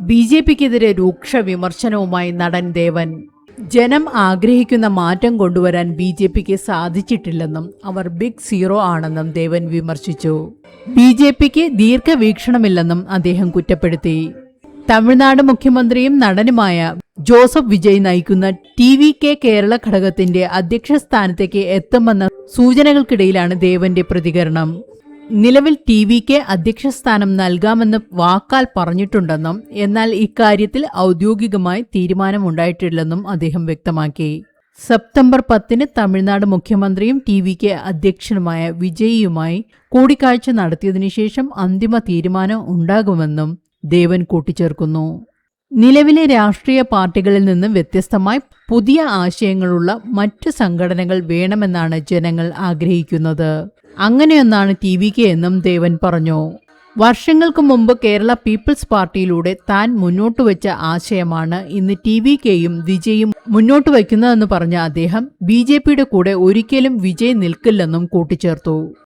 ബി.ജെ.പിക്കെതിരെ രൂക്ഷ വിമർശനവുമായി നടൻ ദേവൻ. ജനം ആഗ്രഹിക്കുന്ന മാറ്റം കൊണ്ടുവരാൻ ബി.ജെ.പിക്ക് സാധിച്ചിട്ടില്ലെന്നും അവർ ബിഗ് സീറോ ആണെന്നും ദേവൻ വിമർശിച്ചു. ബി.ജെ.പിക്ക് ദീർഘവീക്ഷണമില്ലെന്നും അദ്ദേഹം കുറ്റപ്പെടുത്തി. തമിഴ്നാട് മുഖ്യമന്ത്രിയും നടനുമായ ജോസഫ് വിജയ് നയിക്കുന്ന ടി.വി.കെ കേരള ഘടകത്തിന്റെ അധ്യക്ഷ സ്ഥാനത്തേക്ക് എത്തുമെന്ന സൂചനകൾക്കിടയിലാണ് ദേവന്റെ പ്രതികരണം. നിലവിൽ ടി.വി.കെ അധ്യക്ഷ സ്ഥാനം നൽകാമെന്ന് വാക്കാൽ പറഞ്ഞിട്ടുണ്ടെന്നും എന്നാൽ ഇക്കാര്യത്തിൽ ഔദ്യോഗികമായി തീരുമാനമുണ്ടായിട്ടില്ലെന്നും അദ്ദേഹം വ്യക്തമാക്കി. സെപ്റ്റംബർ 10 തമിഴ്നാട് മുഖ്യമന്ത്രിയും ടി.വി.കെ അധ്യക്ഷനുമായ വിജയിയുമായി കൂടിക്കാഴ്ച നടത്തിയതിനു ശേഷം അന്തിമ തീരുമാനം ഉണ്ടാകുമെന്നും ദേവൻ കൂട്ടിച്ചേർക്കുന്നു. നിലവിലെ രാഷ്ട്രീയ പാർട്ടികളിൽ നിന്ന് വ്യത്യസ്തമായി പുതിയ ആശയങ്ങളുള്ള മറ്റു സംഘടനകൾ വേണമെന്നാണ് ജനങ്ങൾ ആഗ്രഹിക്കുന്നത്. അങ്ങനെയൊന്നാണ് ടി.വി.കെ എന്നും ദേവൻ പറഞ്ഞു. വർഷങ്ങൾക്ക് മുമ്പ് കേരള പീപ്പിൾസ് പാർട്ടിയിലൂടെ താൻ മുന്നോട്ടുവച്ച ആശയമാണ് ഇന്ന് ടി.വി.കെയും വിജയും മുന്നോട്ട് വയ്ക്കുന്നതെന്ന് പറഞ്ഞ അദ്ദേഹം ബി.ജെ.പിയുടെ കൂടെ ഒരിക്കലും വിജയ് നിൽക്കില്ലെന്നും കൂട്ടിച്ചേർത്തു.